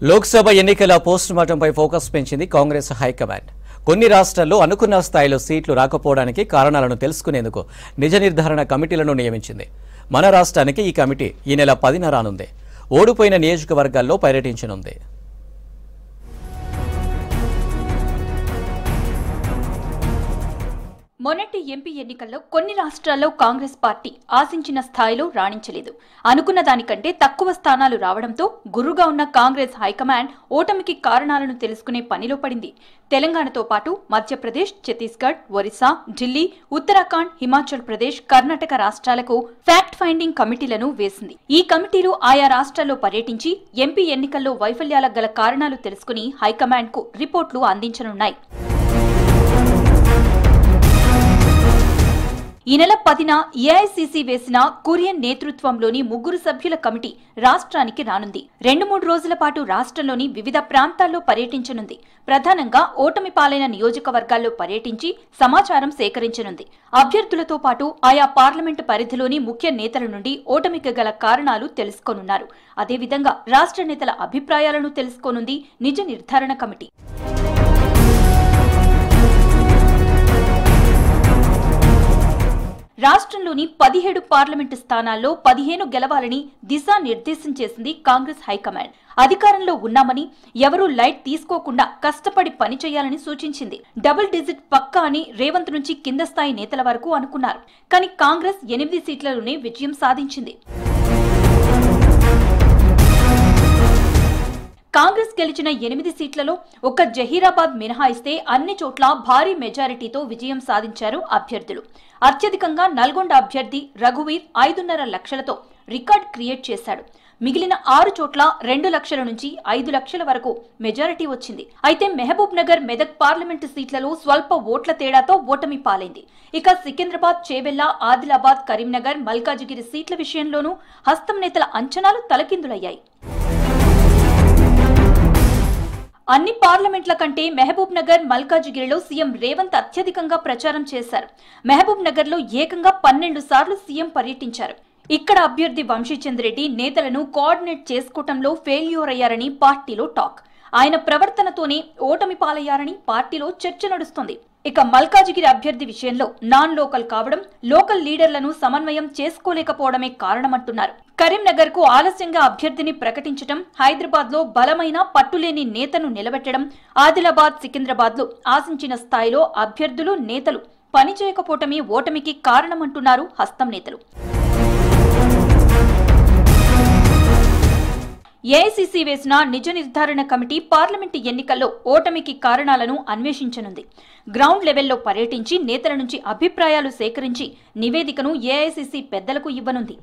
లోక్సభ ఎన్నికల పోస్టుమార్టంపై ఫోకస్ పెంచింది కాంగ్రెస్ హైకమాండ్. కొన్ని రాష్ట్రాల్లో అనుకున్న స్థాయిలో సీట్లు రాకపోవడానికి కారణాలను తెలుసుకునేందుకు నిజ నిర్ధారణ కమిటీలను నియమించింది. మన రాష్ట్రానికి ఈ కమిటీ ఈ నెల 10న రానుంది. ఓడిపోయిన నియోజకవర్గాల్లో పర్యటించనుంది. మొన్నటి ఎంపీ ఎన్నికల్లో కొన్ని రాష్ట్రాల్లో కాంగ్రెస్ పార్టీ ఆశించిన స్థాయిలో రాణించలేదు. అనుకున్న దానికంటే తక్కువ స్థానాలు రావడంతో గుర్రుగా ఉన్న కాంగ్రెస్ హైకమాండ్ ఓటమికి కారణాలను తెలుసుకునే పనిలో పడింది. తెలంగాణతో పాటు మధ్యప్రదేశ్, ఛత్తీస్గఢ్, ఒరిస్సా, ఢిల్లీ, ఉత్తరాఖండ్, హిమాచల్ ప్రదేశ్, కర్ణాటక రాష్ట్రాలకు ఫ్యాక్ట్ ఫైండింగ్ కమిటీలను వేసింది. ఈ కమిటీలు ఆయా రాష్ట్రాల్లో పర్యటించి ఎంపీ ఎన్నికల్లో వైఫల్యాలకు గల కారణాలు తెలుసుకుని హైకమాండ్ కు రిపోర్టులు అందించనున్నాయి. ఈ నెల 10న ఏఐసీసీ వేసిన కురియన్ నేతృత్వంలోని 3 సభ్యుల కమిటీ రాష్ట్రానికి రానుంది. 2-3 రోజుల పాటు రాష్ట్రంలోని వివిధ ప్రాంతాల్లో పర్యటించనుంది. ప్రధానంగా ఓటమి పాలైన నియోజకవర్గాల్లో పర్యటించి సమాచారం సేకరించనుంది. అభ్యర్థులతో పాటు ఆయా పార్లమెంటు పరిధిలోని ముఖ్య నేతల నుండి ఓటమికి గల కారణాలు తెలుసుకోనున్నారు. అదేవిధంగా రాష్ట్ర నేతల అభిప్రాయాలను తెలుసుకోనుంది నిజ నిర్ధారణ కమిటీ. రాష్ట్రంలోని 17 పార్లమెంటు స్థానాల్లో 15 గెలవాలని దిశానిర్దేశం చేసింది కాంగ్రెస్ హైకమాండ్. అధికారంలో ఉన్నామని ఎవరూ లైట్ తీసుకోకుండా కష్టపడి పనిచేయాలని సూచించింది. డబుల్ డిజిట్ పక్కా అని రేవంత్ నుంచి కింద స్థాయి నేతల వరకు అనుకున్నారు. కానీ కాంగ్రెస్ 8 సీట్లలోనే విజయం సాధించింది. కాంగ్రెస్ గెలిచిన 8 సీట్లలో ఒక్క జహీరాబాద్ మినహాయిస్తే అన్ని చోట్ల భారీ మెజారిటీతో విజయం సాధించారు అభ్యర్థులు. అత్యధికంగా నల్గొండ అభ్యర్థి రఘువీర్ 5.5 లక్షలతో రికార్డ్ క్రియేట్ చేశాడు. మిగిలిన 6 చోట్ల 2 లక్షల నుంచి 5 లక్షల వరకు మెజారిటీ వచ్చింది. అయితే మహబూబ్ నగర్, మెదక్ పార్లమెంటు సీట్లలో స్వల్ప ఓట్ల తేడాతో ఓటమి పాలైంది. ఇక సికింద్రాబాద్, చేవెళ్ల, ఆదిలాబాద్, కరీంనగర్, మల్కాజిగిరి సీట్ల విషయంలోనూ హస్తం నేతల అంచనాలు తలకిందులయ్యాయి. అన్ని పార్లమెంట్ల కంటే మహబూబ్ నగర్, మల్కాజిగిరిలో సీఎం రేవంత్ అత్యధికంగా ప్రచారం చేశారు. మహబూబ్ నగర్ లో ఏకంగా 12 సార్లు సీఎం పర్యటించారు. ఇక్కడ అభ్యర్థి వంశీచంద్ రెడ్డి నేతలను కోఆర్డినేట్ చేసుకోవటంలో ఫెయిల్యూర్ అయ్యారని పార్టీలో టాక్. ఆయన ప్రవర్తనతోనే ఓటమి పాలయ్యారని పార్టీలో చర్చ నడుస్తోంది. ఇక మల్కాజిగిరి అభ్యర్థి విషయంలో నాన్ లోకల్ కావడం, లోకల్ లీడర్లను సమన్వయం చేసుకోలేకపోవడమే కారణమంటున్నారు. కరీంనగర్ కు ఆలస్యంగా అభ్యర్థిని ప్రకటించడం, హైదరాబాద్ లో బలమైన పట్టులేని నేతను నిలబెట్టడం, ఆదిలాబాద్, సికింద్రాబాద్ లో ఆశించిన స్థాయిలో అభ్యర్థులు, నేతలు పనిచేయకపోవటమే ఓటమికి కారణమంటున్నారు హస్తం నేతలు. ఏఐసీసీ వేసిన నిజ నిర్ధారణ కమిటీ పార్లమెంటు ఎన్నికల్లో ఓటమికి కారణాలను అన్వేషించనుంది. గ్రౌండ్ లెవెల్లో పర్యటించి నేతల నుంచి అభిప్రాయాలు సేకరించి నివేదికను ఏఐసీసీ పెద్దలకు ఇవ్వనుంది.